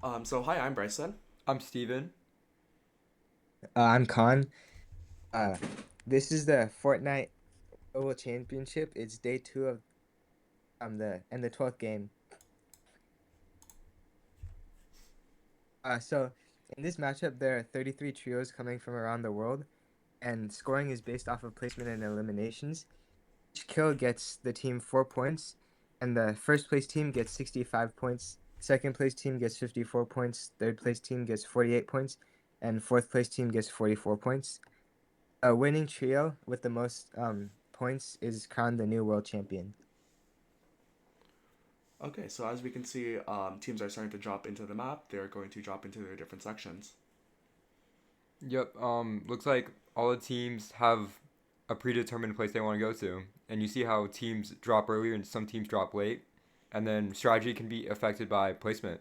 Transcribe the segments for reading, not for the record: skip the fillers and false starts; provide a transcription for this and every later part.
So hi, I'm Bryson. I'm Steven. I'm Kaan. Uh, this is the Fortnite Global Championship. It's day two of the 12th game. So in this matchup, there are 33 trios coming from around the world, and scoring is based off of placement and eliminations. Each kill gets the team 4 points, and the first place team gets 65 points. Second place team gets 54 points. Third place team gets 48 points, and fourth place team gets 44 points. A winning trio with the most points is crowned the new world champion. Okay, so as we can see, teams are starting to drop into the map. They're going to drop into their different sections. Yep. Looks like all the teams have a predetermined place they want to go to, and you see how teams drop earlier and some teams drop late, and then strategy can be affected by placement.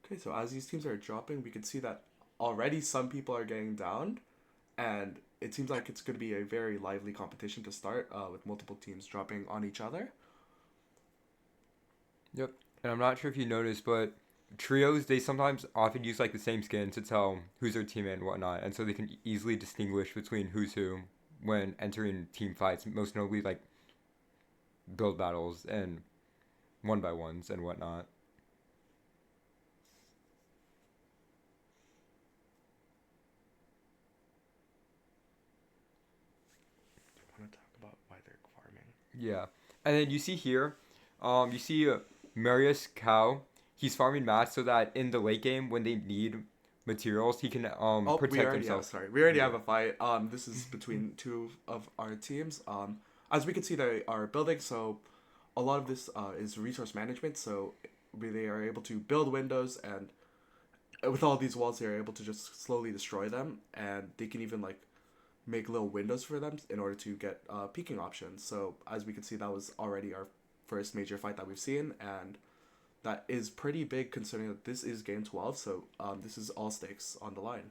Okay, so as these teams are dropping, we can see that already some people are getting downed, and it seems like it's going to be a very lively competition to start with multiple teams dropping on each other. Yep. And I'm not sure if you noticed, but trios they sometimes often use like the same skin to tell who's their teammate and whatnot, and so they can easily distinguish between who's who when entering team fights. Most notably, like build battles and one by ones and whatnot. I want to talk about why they're farming. Yeah, and then you see here, you see Marius Cow. He's farming mats so that in the late game when they need materials, he can Oh, we protect already have. himself. Sorry, we already Yeah. have a fight. This is between two of our teams. As we can see, they are building. So, a lot of this is resource management. So, they are able to build windows, and with all these walls, they are able to just slowly destroy them, and they can even like make little windows for them in order to get peeking options. So, as we can see, that was already our first major fight that we've seen, and that is pretty big considering that this is game 12. So, this is all stakes on the line.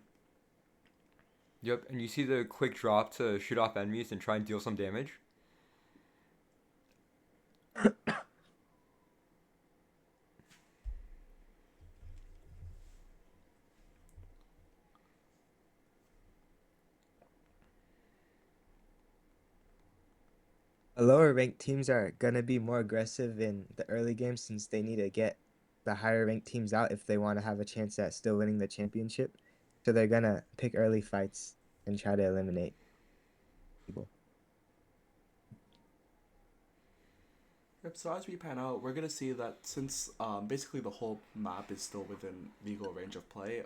Yep, and you see the quick drop to shoot off enemies and try and deal some damage. The lower ranked teams are gonna be more aggressive in the early game since they need to get the higher ranked teams out if they want to have a chance at still winning the championship. So they're gonna pick early fights and try to eliminate people. Yep, so as we pan out, we're gonna see that since basically the whole map is still within legal range of play,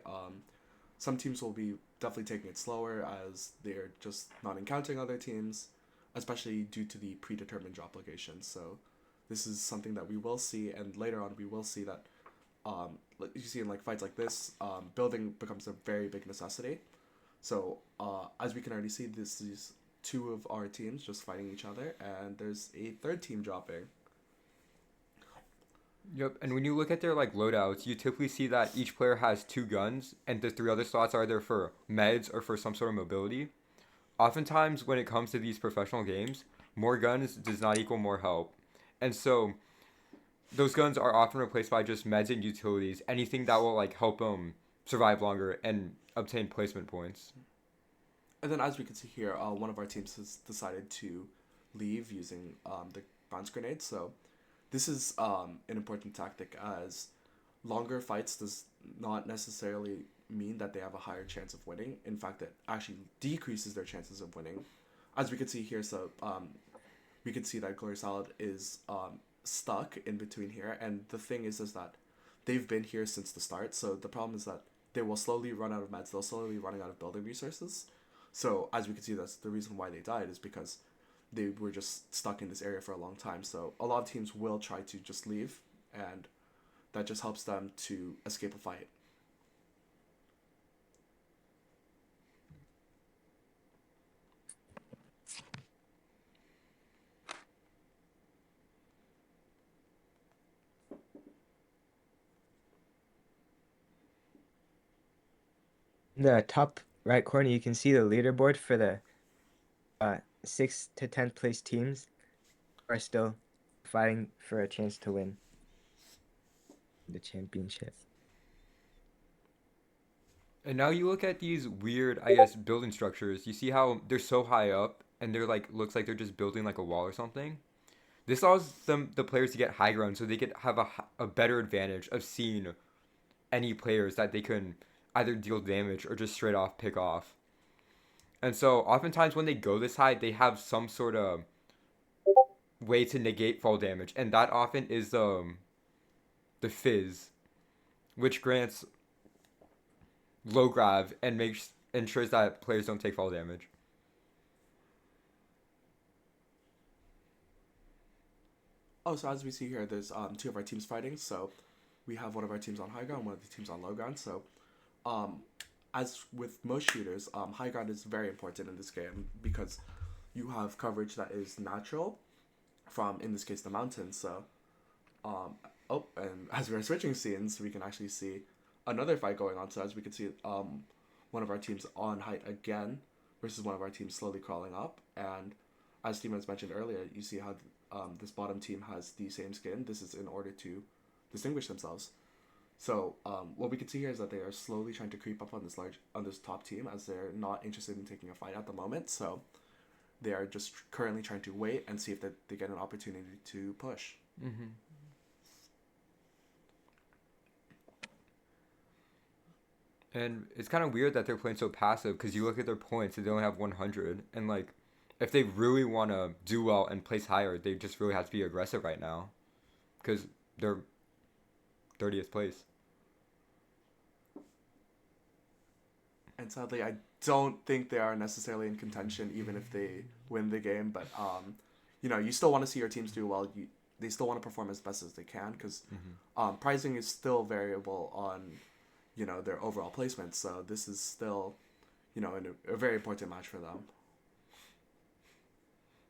some teams will be definitely taking it slower as they're just not encountering other teams, especially due to the predetermined drop locations. So this is something that we will see, and later on we will see that like you see in like fights like this, building becomes a very big necessity. So as we can already see, this is two of our teams just fighting each other, and there's a third team dropping. Yep, and when you look at their like loadouts, you typically see that each player has two guns, and the three other slots are either for meds or for some sort of mobility. Oftentimes, when it comes to these professional games, more guns does not equal more help, and so those guns are often replaced by just meds and utilities, anything that will like help them survive longer and obtain placement points. And then, as we can see here, one of our teams has decided to leave using the bounce grenade. So this is an important tactic as longer fights does not necessarily mean that they have a higher chance of winning. In fact, it actually decreases their chances of winning. As we can see here, so we can see that Glory Salad is stuck in between here. And the thing is that they've been here since the start. So the problem is that they will slowly run out of meds. They'll slowly be running out of building resources. So as we can see, that's the reason why they died is because they were just stuck in this area for a long time. So a lot of teams will try to just leave, and that just helps them to escape a fight. In the top right corner, you can see the leaderboard for the 6th to 10th place teams are still fighting for a chance to win the championship. And now you look at these weird, I guess, building structures. You see how they're so high up and they're like looks like they're just building like a wall or something. This allows the players to get high ground so they could have a better advantage of seeing any players that they can either deal damage or just straight off pick off. And so oftentimes when they go this high, they have some sort of way to negate fall damage, and that often is the fizz, which grants low grav and makes ensures that players don't take fall damage. Oh, so as we see here, there's two of our teams fighting. So we have one of our teams on high ground, one of the teams on low ground. So um, as with most shooters, high ground is very important in this game because you have coverage that is natural from, in this case, the mountains. So um, oh, and as we're switching scenes, we can actually see another fight going on. So as we can see, one of our teams on height again versus one of our teams slowly crawling up. And as Steven mentioned earlier, you see how this bottom team has the same skin. This is in order to distinguish themselves. So what we can see here is that they are slowly trying to creep up on this top team as they're not interested in taking a fight at the moment. So they are just currently trying to wait and see if they get an opportunity to push. Mm-hmm. And it's kind of weird that they're playing so passive because you look at their points, they only have 100. And, like, if they really want to do well and place higher, they just really have to be aggressive right now because they're 30th place. And sadly, I don't think they are necessarily in contention, even if they win the game. But you still want to see your teams do well. They still want to perform as best as they can because pricing is still variable on their overall placement. So this is still a very important match for them.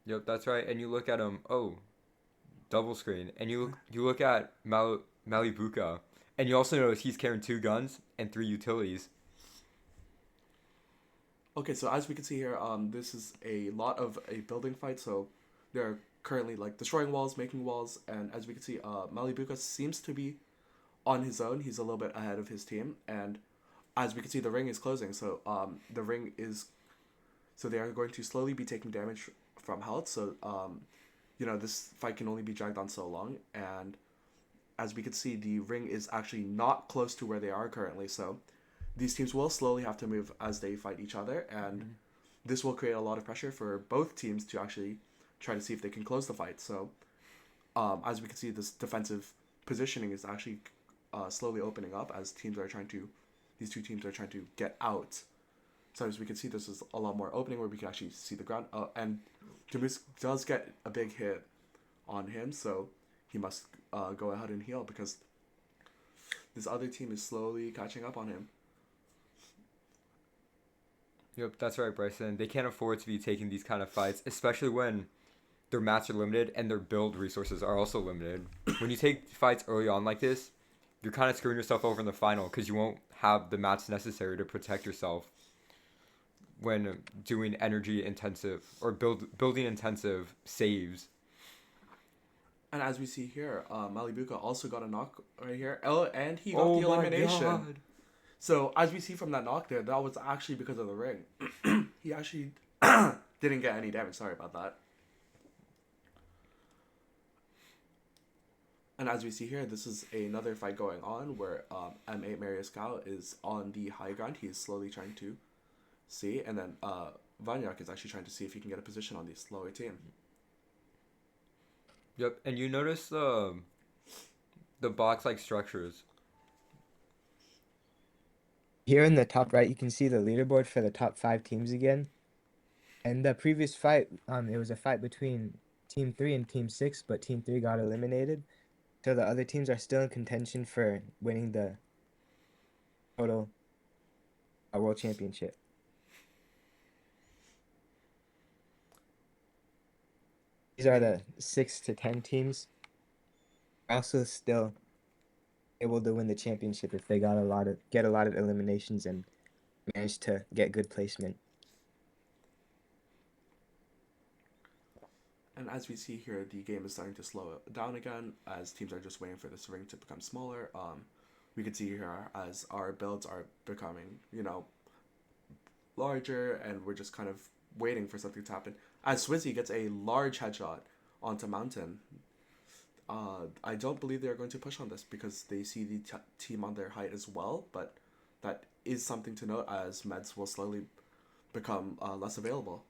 Yep, that's right. And you look at them, oh, double screen. And you look at Malibuka, and you also notice he's carrying 2 guns and 3 utilities. Okay, so as we can see here, this is a lot of a building fight. So they're currently like destroying walls, making walls, and as we can see, Malibuka seems to be on his own. He's a little bit ahead of his team, and as we can see, the ring is closing. So the ring is, so they are going to slowly be taking damage from health. So this fight can only be dragged on so long, and as we can see, the ring is actually not close to where they are currently. So these teams will slowly have to move as they fight each other, and this will create a lot of pressure for both teams to actually try to see if they can close the fight. So as we can see, this defensive positioning is actually slowly opening up as these two teams are trying to get out. So as we can see, this is a lot more opening where we can actually see the ground. And Jamus does get a big hit on him, so he must go ahead and heal because this other team is slowly catching up on him. Yep, that's right, Bryson. They can't afford to be taking these kind of fights, especially when their mats are limited and their build resources are also limited. When you take fights early on like this, you're kind of screwing yourself over in the final because you won't have the mats necessary to protect yourself when doing energy intensive or building intensive saves. And as we see here, Malibuka also got a knock right here. Oh, and he got Oh the my elimination. God. So as we see from that knock there, that was actually because of the ring. He actually didn't get any damage. Sorry about that. And as we see here, this is another fight going on where M8 Marius Cow is on the high ground. He is slowly trying to see. And then Vanyak is actually trying to see if he can get a position on the slower team. Yep, and you notice the box-like structures. Here in the top right, you can see the leaderboard for the top 5 teams again. And the previous fight, it was a fight between Team 3 and Team 6, but Team 3 got eliminated. So the other teams are still in contention for winning the total world championship. These are the 6 to 10 teams. Also still able to win the championship if they get a lot of eliminations and managed to get good placement. And as we see here, the game is starting to slow down again as teams are just waiting for this ring to become smaller. We can see here as our builds are becoming, larger, and we're just kind of waiting for something to happen. As Swizzy gets a large headshot onto Mountain, I don't believe they're going to push on this because they see the team on their height as well, but that is something to note as meds will slowly become less available.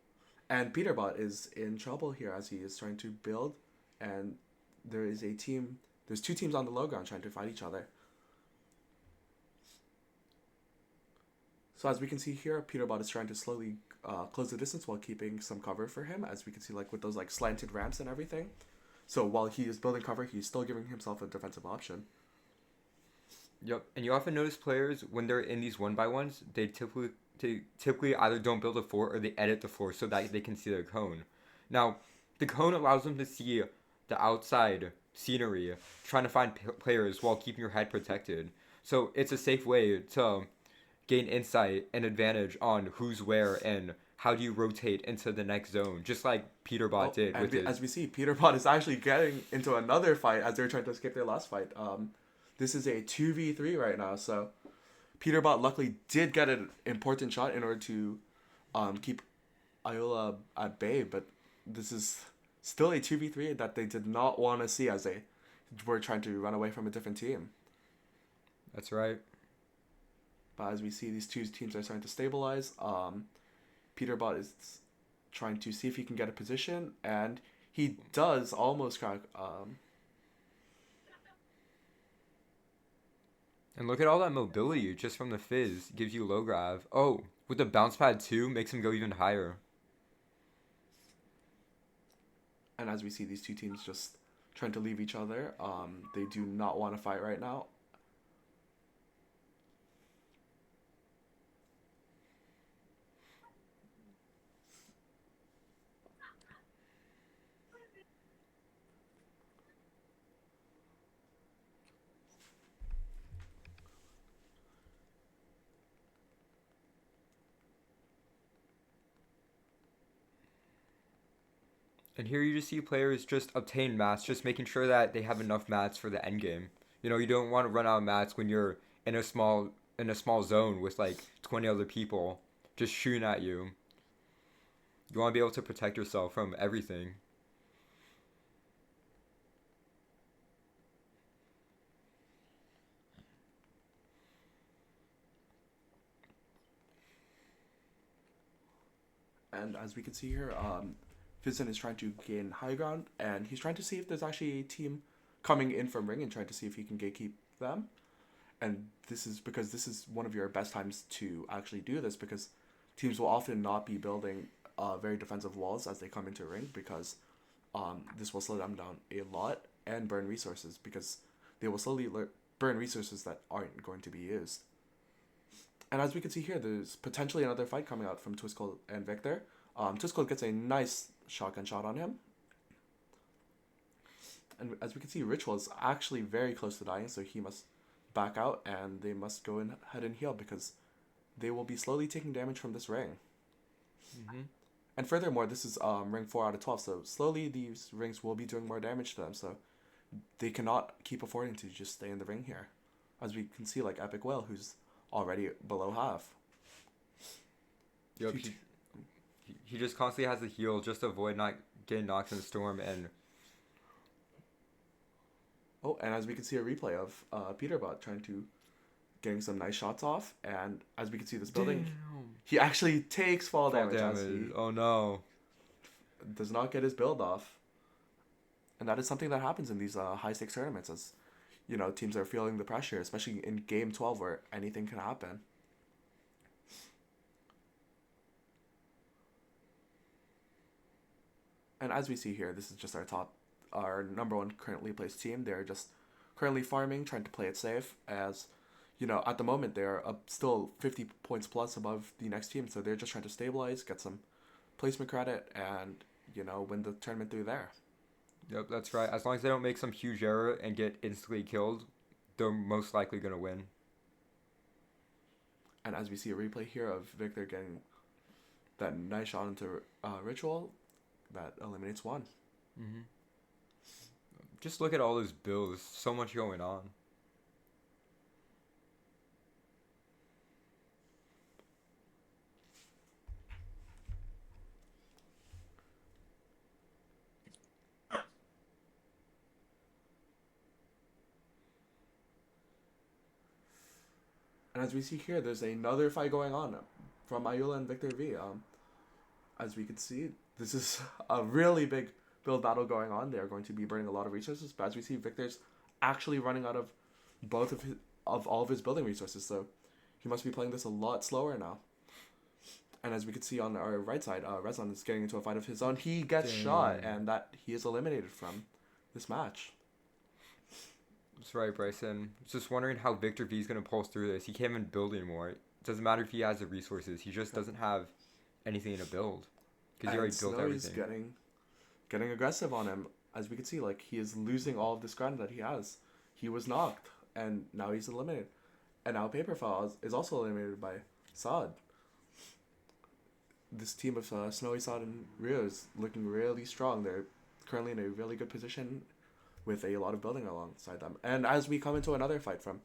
And Peterbot is in trouble here as he is trying to build, and there's two teams on the low ground trying to fight each other. So as we can see here, Peterbot is trying to slowly close the distance while keeping some cover for him, as we can see like with those like slanted ramps and everything. So while he is building cover, he's still giving himself a defensive option. Yep, and you often notice players when they're in these 1-by-1s, they typically either don't build a fort or they edit the fort so that they can see their cone. Now, the cone allows them to see the outside scenery, trying to find players while keeping your head protected. So it's a safe way to gain insight and advantage on who's where and how do you rotate into the next zone, just like Peterbot did with his. As we see, Peterbot is actually getting into another fight as they're trying to escape their last fight. This is a 2v3 right now, so Peterbot luckily did get an important shot in order to keep Iola at bay, but this is still a 2v3 that they did not want to see as they were trying to run away from a different team. That's right. But as we see, these two teams are starting to stabilize. Peterbot is trying to see if he can get a position, and he does almost crack. And look at all that mobility just from the fizz. Gives you low grav. Oh, with the bounce pad too, makes him go even higher. And as we see these two teams just trying to leave each other, they do not want to fight right now. And here you just see players just obtain mats, just making sure that they have enough mats for the end game. You don't want to run out of mats when you're in a small zone with like 20 other people just shooting at you. You want to be able to protect yourself from everything. And as we can see here, Fizzin is trying to gain high ground, and he's trying to see if there's actually a team coming in from ring and trying to see if he can gatekeep them. And this is one of your best times to actually do this, because teams will often not be building very defensive walls as they come into ring, because this will slow them down a lot and burn resources, because they will slowly burn resources that aren't going to be used. And as we can see here, there's potentially another fight coming out from Twiscold and Victor. Twiscold gets a nice shotgun shot on him. And as we can see, Ritual is actually very close to dying, so he must back out, and they must go ahead and heal, because they will be slowly taking damage from this ring. Mm-hmm. And furthermore, this is ring 4 out of 12, so slowly these rings will be doing more damage to them, so they cannot keep affording to just stay in the ring here. As we can see, like Epic Whale, who's already below half. Yep, he just constantly has to heal just to avoid not getting knocked in the storm. And as we can see a replay of Peterbot trying to getting some nice shots off, and as we can see this building, he actually takes fall damage. As he oh no, does not get his build off, and that is something that happens in these high stakes tournaments, as teams are feeling the pressure, especially in game 12 where anything can happen. And as we see here, this is just our number one currently placed team. They're just currently farming, trying to play it safe, as at the moment they're still 50 points plus above the next team, so they're just trying to stabilize, get some placement credit, and win the tournament through there. Yep, that's right. As long as they don't make some huge error and get instantly killed, they're most likely going to win. And as we see a replay here of Victor getting that nice shot into Ritual, that eliminates one. Hmm. Just look at all those builds. So much going on. And as we see here, there's another fight going on from Ayula and Victor V. As we can see, this is a really big build battle going on. They're going to be burning a lot of resources, but as we see, Victor's actually running out of both of all of his building resources, so he must be playing this a lot slower now. And as we can see on our right side, Rezlan is getting into a fight of his own. He gets shot, and that he is eliminated from this match. That's right, Bryson. Just wondering how Victor V is going to pulse through this. He can't even build anymore. It doesn't matter if he has the resources. He just doesn't have anything to build because he And already built Snowy's everything. getting aggressive on him. As we can see, like he is losing all of this ground that he has. He was knocked, and now he's eliminated. And now Paperfall is also eliminated by Saad. This team of Snowy, Saad, and Rio is looking really strong. They're currently in a really good position with a lot of building alongside them. And as we come into another fight from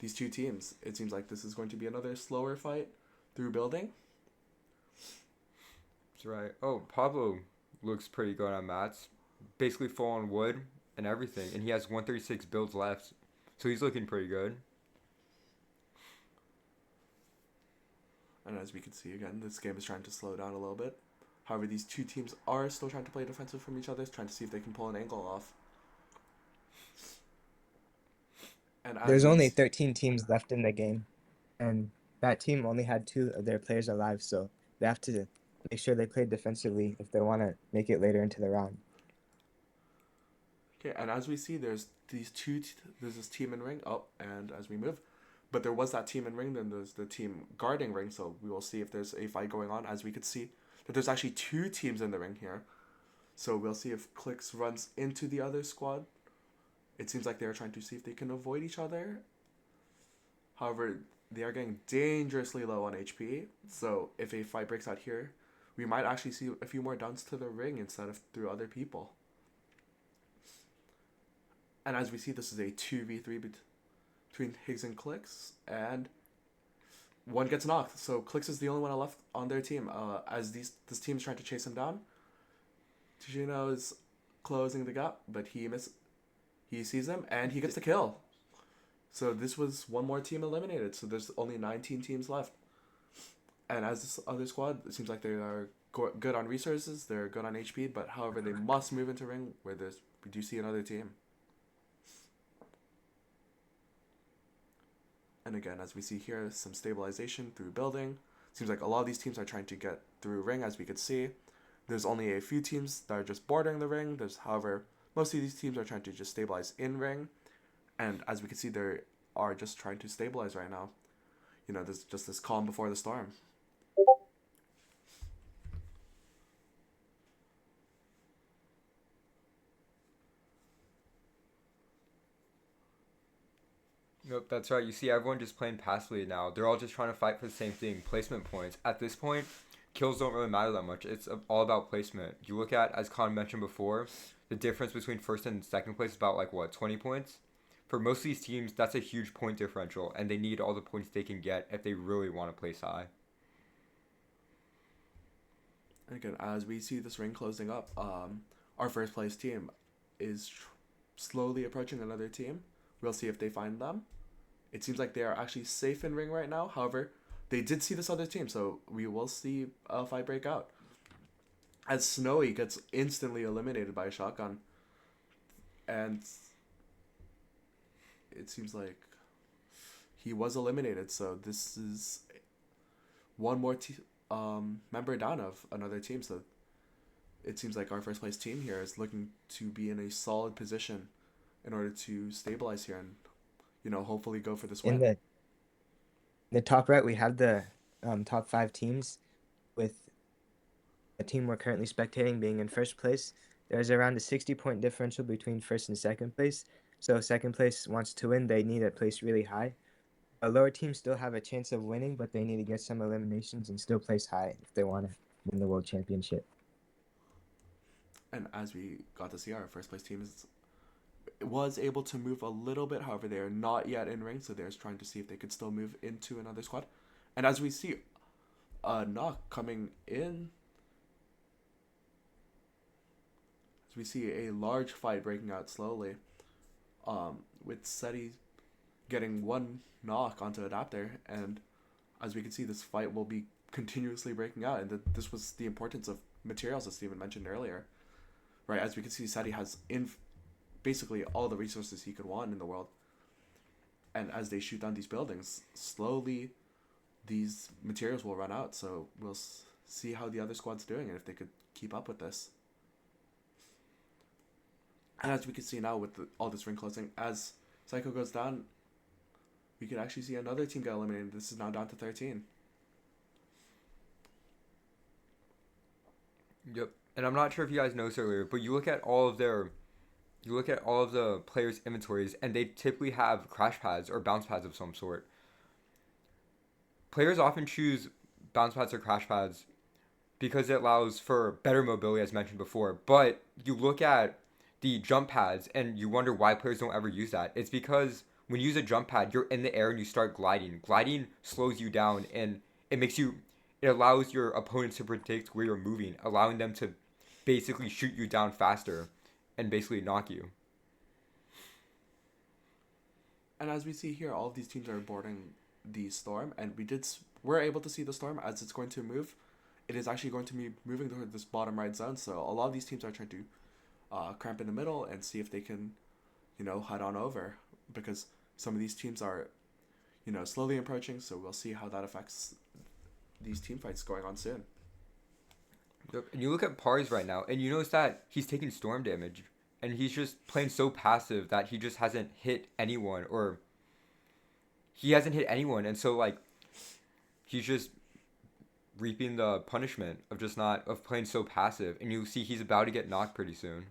these two teams, it seems like this is going to be another slower fight through building. That's right. Oh, Pablo looks pretty good on mats. Basically full on wood and everything. And he has 136 builds left. So he's looking pretty good. And as we can see again, this game is trying to slow down a little bit. However, these two teams are still trying to play defensive from each other, trying to see if they can pull an angle off. And as There's we only 13 teams left in the game, and that team only had 2 of their players alive, so they have to make sure they play defensively if they want to make it later into the round. okay, and as we see, there's this team in ring. Oh, and as we move, but there was that team in ring. Then there's the team guarding ring. So we will see if there's a fight going on. As we could see that there's actually two teams in the ring here. So we'll see if Clicks runs into the other squad. It seems like they're trying to see if they can avoid each other. However, they are getting dangerously low on HP. So if a fight breaks out here, we might actually see a few more downs to the ring instead of through other people. And as we see, this is a 2v3 between Higgs and Clicks, and one gets knocked. So Clicks is the only one left on their team. As this team is trying to chase him down, Tijino is closing the gap, but he sees him, and he gets the kill. So this was one more team eliminated. So there's only 19 teams left. And as this other squad, it seems like they are good on resources, they're good on HP, but however, they must move into ring where we do see another team. And again, as we see here, some stabilization through building. Seems like a lot of these teams are trying to get through ring, as we could see. There's only a few teams that are just bordering the ring. However, most of these teams are trying to just stabilize in ring. And as we can see, they are just trying to stabilize right now. There's just this calm before the storm. Nope, that's right. You see everyone just playing passively now. They're all just trying to fight for the same thing, placement points. At this point, kills don't really matter that much. It's all about placement. You look at, as Kaan mentioned before, the difference between first and second place is about 20 points. For most of these teams, that's a huge point differential, and they need all the points they can get if they really want to place high. And again, as we see this ring closing up, our first place team is slowly approaching another team. We'll see if they find them. It seems like they are actually safe in ring right now. However, they did see this other team, so we will see a fight break out. As Snowy gets instantly eliminated by a shotgun, and it seems like he was eliminated. So this is one more member down of another team. So it seems like our first place team here is looking to be in a solid position in order to stabilize here and hopefully go for this In win. the top right, we have the top 5 teams, with the team we're currently spectating being in first place. There's around a 60-point differential between first and second place. So second place wants to win, they need to place really high. A lower team still have a chance of winning, but they need to get some eliminations and still place high if they want to win the world championship. And as we got to see, our first place team was able to move a little bit. However, they are not yet in ring, so they're trying to see if they could still move into another squad. And as we see, Knock coming in, as we see a large fight breaking out slowly, with Seti getting one knock onto Adapter, and as we can see, this fight will be continuously breaking out, and this was the importance of materials, as Steven mentioned earlier, right? As we can see, Seti has basically all the resources he could want in the world, and as they shoot down these buildings, slowly these materials will run out. So we'll see how the other squad's doing and if they could keep up with this. And as we can see now with all this ring closing, as Psycho goes down, we could actually see another team get eliminated. This is now down to 13. Yep. And I'm not sure if you guys noticed earlier, but you look at all of the players' inventories, and they typically have crash pads or bounce pads of some sort. Players often choose bounce pads or crash pads because it allows for better mobility, as mentioned before. But you look at the jump pads and you wonder why players don't ever use that. It's because when you use a jump pad, you're in the air and you start gliding. Gliding slows you down, and it allows your opponents to predict where you're moving, allowing them to basically shoot you down faster and basically knock you. And as we see here, all of these teams are boarding the storm, and we're able to see the storm as it's going to move. It is actually going to be moving toward this bottom right zone. So a lot of these teams are trying to cramp in the middle and see if they can, head on over, because some of these teams are, slowly approaching. So we'll see how that affects these team fights going on soon. Yep. And you look at Pars right now, and you notice that he's taking storm damage, and he's just playing so passive that he just hasn't hit anyone, and so like he's just reaping the punishment of just not of playing so passive, and you see he's about to get knocked pretty soon.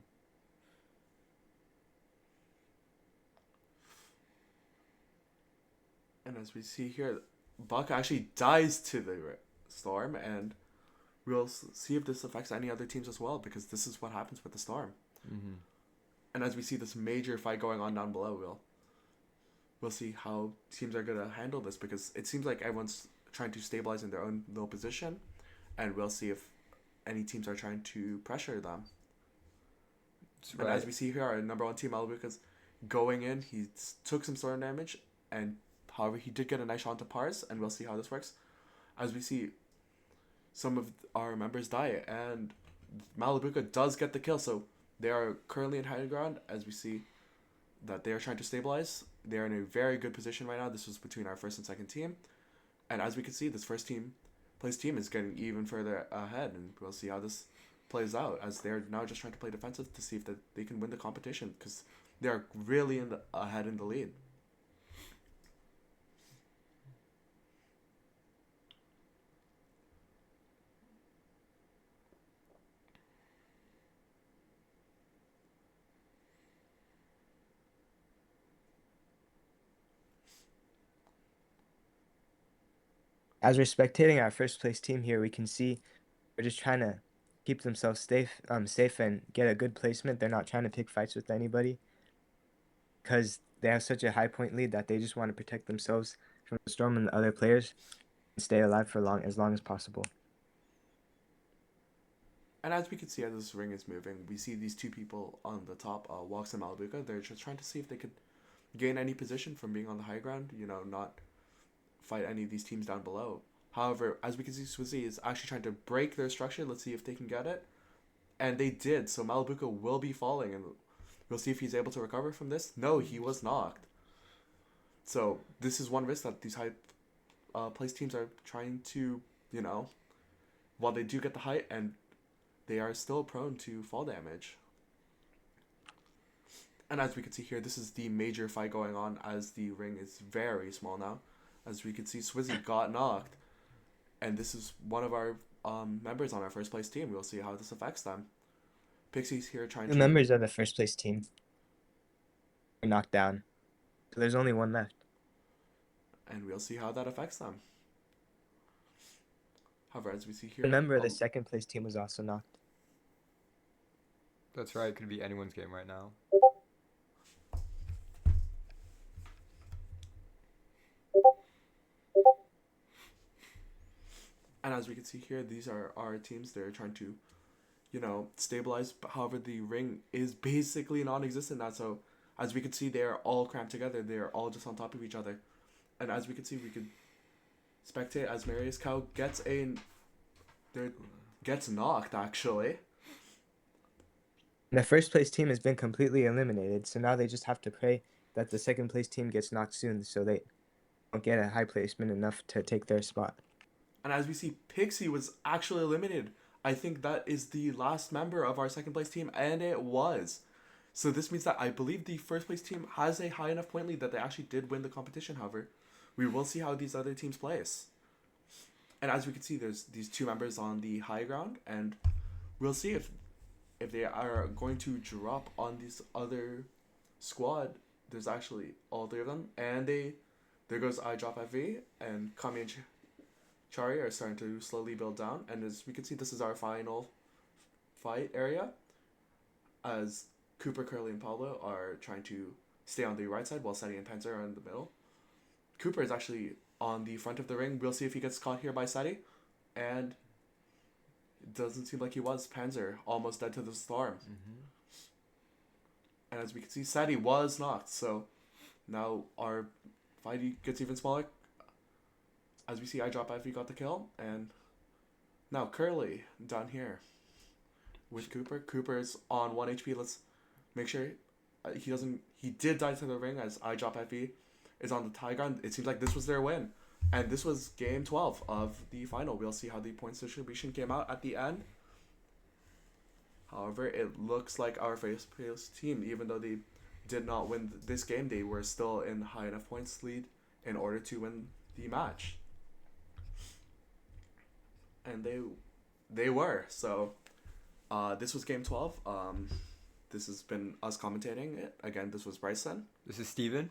And as we see here, Buck actually dies to the storm, and we'll see if this affects any other teams as well, because this is what happens with the storm. Mm-hmm. And as we see this major fight going on down below, we'll see how teams are gonna handle this, because it seems like everyone's trying to stabilize in their own little position, and we'll see if any teams are trying to pressure them. And as we see here, our number one team, Malabuka's going in. He took some storm damage, and however, he did get a nice shot to Pars, and we'll see how this works. As we see, some of our members die, and Malabuka does get the kill, so they are currently in high ground. As we see that they are trying to stabilize, they are in a very good position right now. This was between our first and second team, and as we can see, this first place team is getting even further ahead, and we'll see how this plays out, as they're now just trying to play defensive to see if they can win the competition, because they're really ahead in the lead. As we're spectating our first place team here, we can see they're just trying to keep themselves safe and get a good placement. They're not trying to pick fights with anybody because they have such a high point lead that they just want to protect themselves from the storm and the other players and stay alive for as long as possible. And as we can see, as this ring is moving, we see these two people on the top, Walks and Malabuka. They're just trying to see if they could gain any position from being on the high ground, not fight any of these teams down below. However, as we can see, Swizzy is actually trying to break their structure. Let's see if they can get it. And they did, so Malabuka will be falling, and we'll see if he's able to recover from this. No, he was knocked. So this is one risk that these high place teams are trying to, while they do get the height, and they are still prone to fall damage. And as we can see here, this is the major fight going on, as the ring is very small now. As we can see, Swizzy got knocked, and this is one of our members on our first place team. We'll see how this affects them. Pixie's here trying The to... members of the first place team are knocked down, so there's only one left. and we'll see how that affects them. However, as we see here, Remember, the second place team was also knocked. That's right. It could be anyone's game right now. and as we can see here, these are our teams. They're trying to, stabilize. But however, the ring is basically non-existent now. So as we can see, they are all cramped together. They are all just on top of each other. And as we can see, we could spectate as Marius Cow gets knocked actually. The first place team has been completely eliminated, so now they just have to pray that the second place team gets knocked soon so they don't get a high placement enough to take their spot. And as we see, Pixie was actually eliminated. I think that is the last member of our second place team, and it was. So this means that I believe the first place team has a high enough point lead that they actually did win the competition. However, we will see how these other teams place. And as we can see, there's these two members on the high ground, and we'll see if they are going to drop on this other squad. There's actually all three of them, and there goes I drop FV, and Kami and Chari are starting to slowly build down. And as we can see, this is our final fight area, as Cooper, Curly, and Pablo are trying to stay on the right side while Seti and Panzer are in the middle. Cooper is actually on the front of the ring. We'll see if he gets caught here by Seti, and it doesn't seem like he was. Panzer almost dead to the storm. Mm-hmm. And as we can see, Seti was knocked, so now our fight gets even smaller. As we see, I drop FV got the kill, and now Curly down here with Cooper. Cooper's on 1 HP. Let's make sure he doesn't. He did die to the ring as I drop FV is on the high ground. It seems like this was their win, and this was game 12 of the final. We'll see how the points distribution came out at the end. However, it looks like our first place team, even though they did not win this game, they were still in high enough points lead in order to win the match. And they were. So this was game 12. This has been us commentating it. Again, this was Bryson. This is Steven.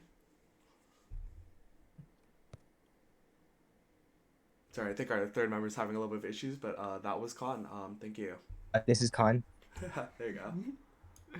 Sorry, I think our third member is having a little bit of issues, but that was Kaan. Thank you. This is Kaan. There you go.